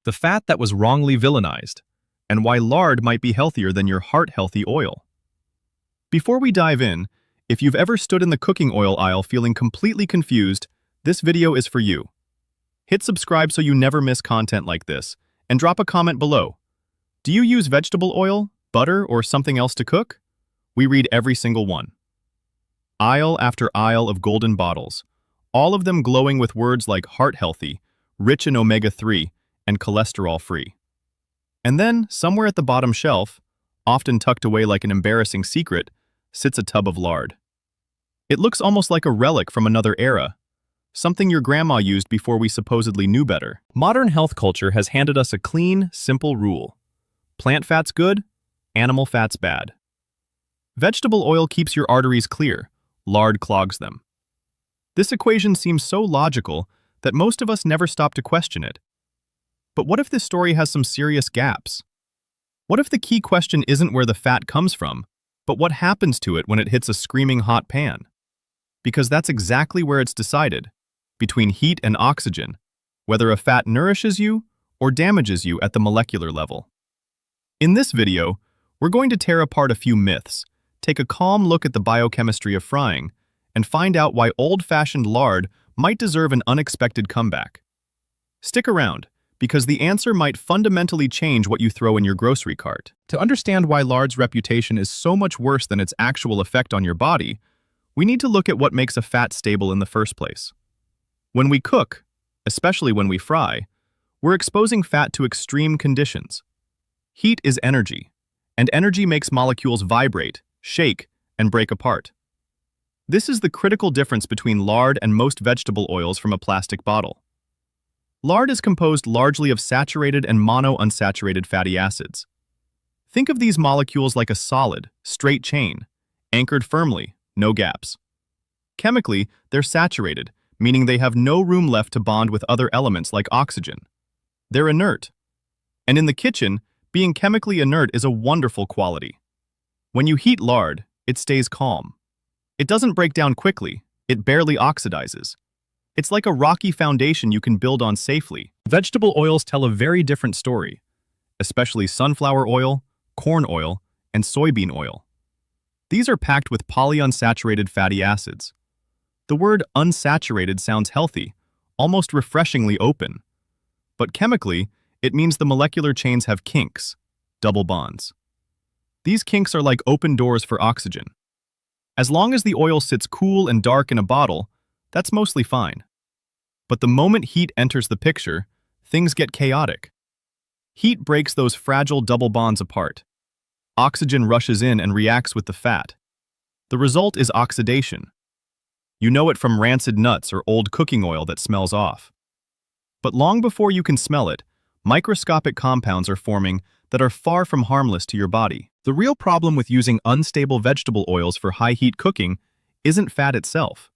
the fat that was wrongly villainized, and why lard might be healthier than your heart-healthy oil. Before we dive in, if you've ever stood in the cooking oil aisle feeling completely confused, this video is for you. Hit subscribe so you never miss content like this, and drop a comment below. Do you use vegetable oil, butter, or something else to cook? We read every single one. Aisle after aisle of golden bottles, all of them glowing with words like heart-healthy, rich in omega-3, and cholesterol-free. And then, somewhere at the bottom shelf, often tucked away like an embarrassing secret, sits a tub of lard. It looks almost like a relic from another era, something your grandma used before we supposedly knew better. Modern health culture has handed us a clean, simple rule. Plant fat's good, animal fat's bad. Vegetable oil keeps your arteries clear, lard clogs them. This equation seems so logical that most of us never stop to question it. But what if this story has some serious gaps? What if the key question isn't where the fat comes from, but what happens to it when it hits a screaming hot pan? Because that's exactly where it's decided, between heat and oxygen, whether a fat nourishes you or damages you at the molecular level. In this video, we're going to tear apart a few myths, take a calm look at the biochemistry of frying, and find out why old-fashioned lard might deserve an unexpected comeback. Stick around, because the answer might fundamentally change what you throw in your grocery cart. To understand why lard's reputation is so much worse than its actual effect on your body, we need to look at what makes a fat stable in the first place. When we cook, especially when we fry, we're exposing fat to extreme conditions. Heat is energy, and energy makes molecules vibrate, shake, and break apart. This is the critical difference between lard and most vegetable oils from a plastic bottle. Lard is composed largely of saturated and monounsaturated fatty acids. Think of these molecules like a solid, straight chain, anchored firmly, no gaps. Chemically, they're saturated, meaning they have no room left to bond with other elements like oxygen. They're inert. And in the kitchen, being chemically inert is a wonderful quality. When you heat lard, it stays calm. It doesn't break down quickly, it barely oxidizes. It's like a rocky foundation you can build on safely. Vegetable oils tell a very different story, especially sunflower oil, corn oil, and soybean oil. These are packed with polyunsaturated fatty acids. The word unsaturated sounds healthy, almost refreshingly open. But chemically, it means the molecular chains have kinks, double bonds. These kinks are like open doors for oxygen. As long as the oil sits cool and dark in a bottle, that's mostly fine. But the moment heat enters the picture, things get chaotic. Heat breaks those fragile double bonds apart. Oxygen rushes in and reacts with the fat. The result is oxidation. You know it from rancid nuts or old cooking oil that smells off. But long before you can smell it, microscopic compounds are forming that are far from harmless to your body. The real problem with using unstable vegetable oils for high-heat cooking isn't fat itself.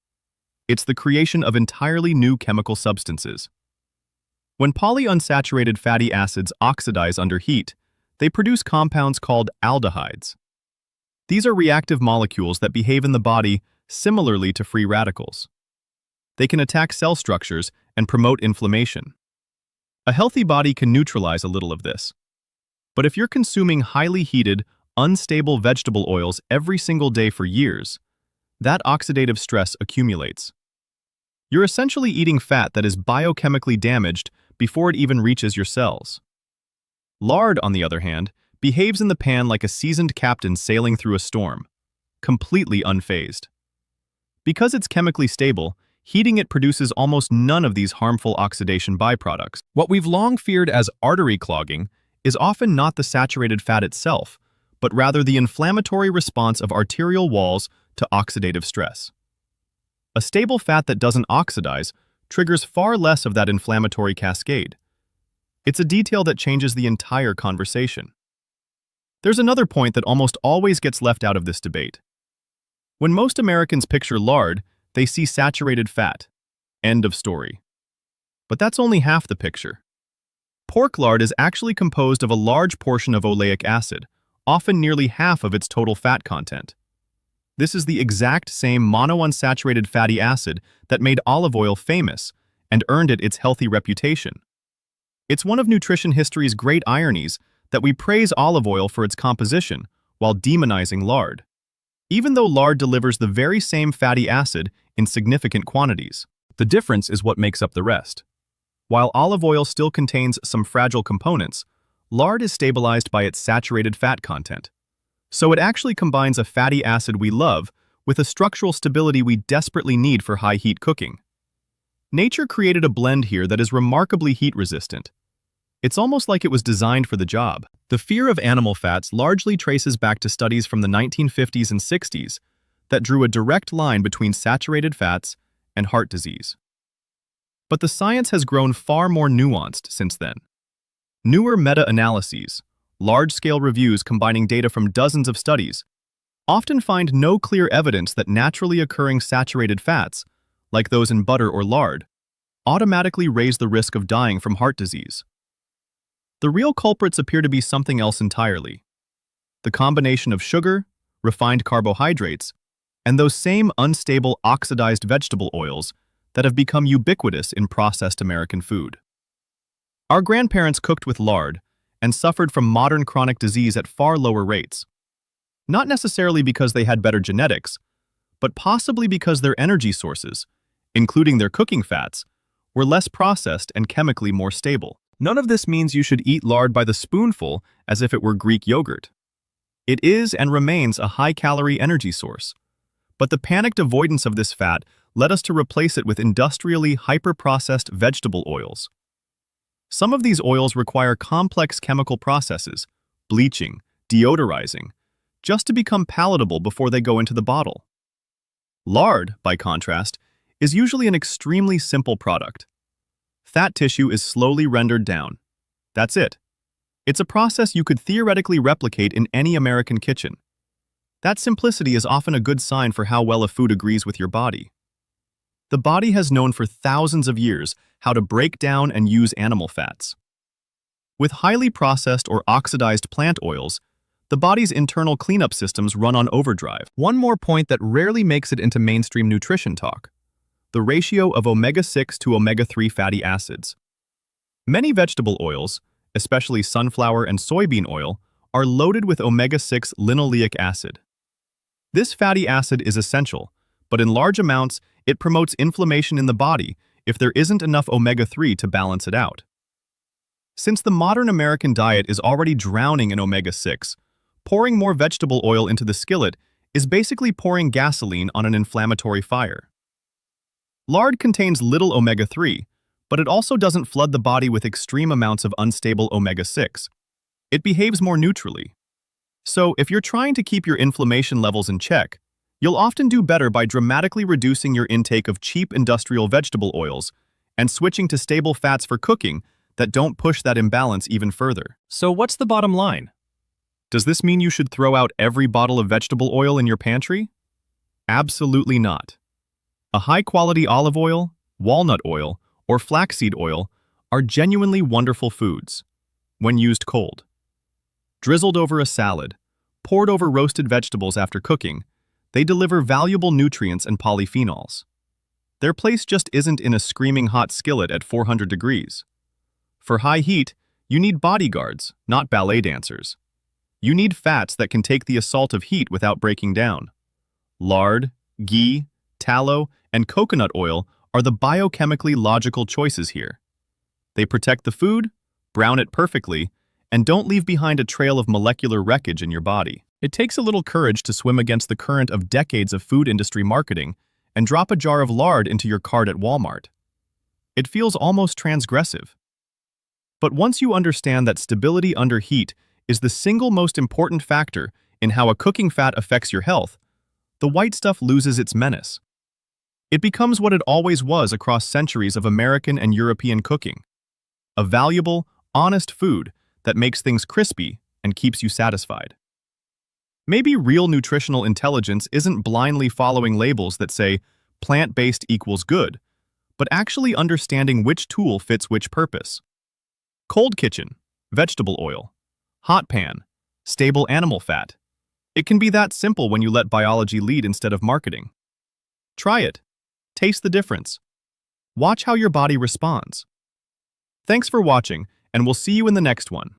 It's the creation of entirely new chemical substances. When polyunsaturated fatty acids oxidize under heat, they produce compounds called aldehydes. These are reactive molecules that behave in the body similarly to free radicals. They can attack cell structures and promote inflammation. A healthy body can neutralize a little of this. But if you're consuming highly heated, unstable vegetable oils every single day for years, that oxidative stress accumulates. You're essentially eating fat that is biochemically damaged before it even reaches your cells. Lard, on the other hand, behaves in the pan like a seasoned captain sailing through a storm, completely unfazed. Because it's chemically stable, heating it produces almost none of these harmful oxidation byproducts. What we've long feared as artery clogging is often not the saturated fat itself, but rather the inflammatory response of arterial walls to oxidative stress. A stable fat that doesn't oxidize triggers far less of that inflammatory cascade. It's a detail that changes the entire conversation. There's another point that almost always gets left out of this debate. When most Americans picture lard, they see saturated fat. End of story. But that's only half the picture. Pork lard is actually composed of a large portion of oleic acid, often nearly half of its total fat content. This is the exact same monounsaturated fatty acid that made olive oil famous and earned it its healthy reputation. It's one of nutrition history's great ironies that we praise olive oil for its composition while demonizing lard, even though lard delivers the very same fatty acid in significant quantities. The difference is what makes up the rest. While olive oil still contains some fragile components, lard is stabilized by its saturated fat content. So it actually combines a fatty acid we love with a structural stability we desperately need for high-heat cooking. Nature created a blend here that is remarkably heat-resistant. It's almost like it was designed for the job. The fear of animal fats largely traces back to studies from the 1950s and 60s that drew a direct line between saturated fats and heart disease. But the science has grown far more nuanced since then. Newer meta-analyses, large-scale reviews combining data from dozens of studies, often find no clear evidence that naturally occurring saturated fats, like those in butter or lard, automatically raise the risk of dying from heart disease. The real culprits appear to be something else entirely. The combination of sugar, refined carbohydrates, and those same unstable oxidized vegetable oils that have become ubiquitous in processed American food. Our grandparents cooked with lard and suffered from modern chronic disease at far lower rates. Not necessarily because they had better genetics, but possibly because their energy sources, including their cooking fats, were less processed and chemically more stable. None of this means you should eat lard by the spoonful as if it were Greek yogurt. It is and remains a high-calorie energy source. But the panicked avoidance of this fat led us to replace it with industrially hyper-processed vegetable oils. Some of these oils require complex chemical processes, bleaching, deodorizing, just to become palatable before they go into the bottle. Lard, by contrast, is usually an extremely simple product. Fat tissue is slowly rendered down. That's it. It's a process you could theoretically replicate in any American kitchen. That simplicity is often a good sign for how well a food agrees with your body. The body has known for thousands of years how to break down and use animal fats. With highly processed or oxidized plant oils, the body's internal cleanup systems run on overdrive. One more point that rarely makes it into mainstream nutrition talk: the ratio of omega-6 to omega-3 fatty acids. Many vegetable oils, especially sunflower and soybean oil, are loaded with omega-6 linoleic acid. This fatty acid is essential, but in large amounts, it promotes inflammation in the body if there isn't enough omega-3 to balance it out. Since the modern American diet is already drowning in omega-6, pouring more vegetable oil into the skillet is basically pouring gasoline on an inflammatory fire. Lard contains little omega-3, but it also doesn't flood the body with extreme amounts of unstable omega-6. It behaves more neutrally. So, if you're trying to keep your inflammation levels in check, you'll often do better by dramatically reducing your intake of cheap industrial vegetable oils and switching to stable fats for cooking that don't push that imbalance even further. So what's the bottom line? Does this mean you should throw out every bottle of vegetable oil in your pantry? Absolutely not. A high-quality olive oil, walnut oil, or flaxseed oil are genuinely wonderful foods when used cold. Drizzled over a salad, poured over roasted vegetables after cooking, they deliver valuable nutrients and polyphenols. Their place just isn't in a screaming hot skillet at 400 degrees. For high heat, you need bodyguards, not ballet dancers. You need fats that can take the assault of heat without breaking down. Lard, ghee, tallow, and coconut oil are the biochemically logical choices here. They protect the food, brown it perfectly, and don't leave behind a trail of molecular wreckage in your body. It takes a little courage to swim against the current of decades of food industry marketing and drop a jar of lard into your cart at Walmart. It feels almost transgressive. But once you understand that stability under heat is the single most important factor in how a cooking fat affects your health, the white stuff loses its menace. It becomes what it always was across centuries of American and European cooking: a valuable, honest food that makes things crispy and keeps you satisfied. Maybe real nutritional intelligence isn't blindly following labels that say plant-based equals good, but actually understanding which tool fits which purpose. Cold kitchen, vegetable oil, hot pan, stable animal fat. It can be that simple when you let biology lead instead of marketing. Try it. Taste the difference. Watch how your body responds. Thanks for watching, and we'll see you in the next one.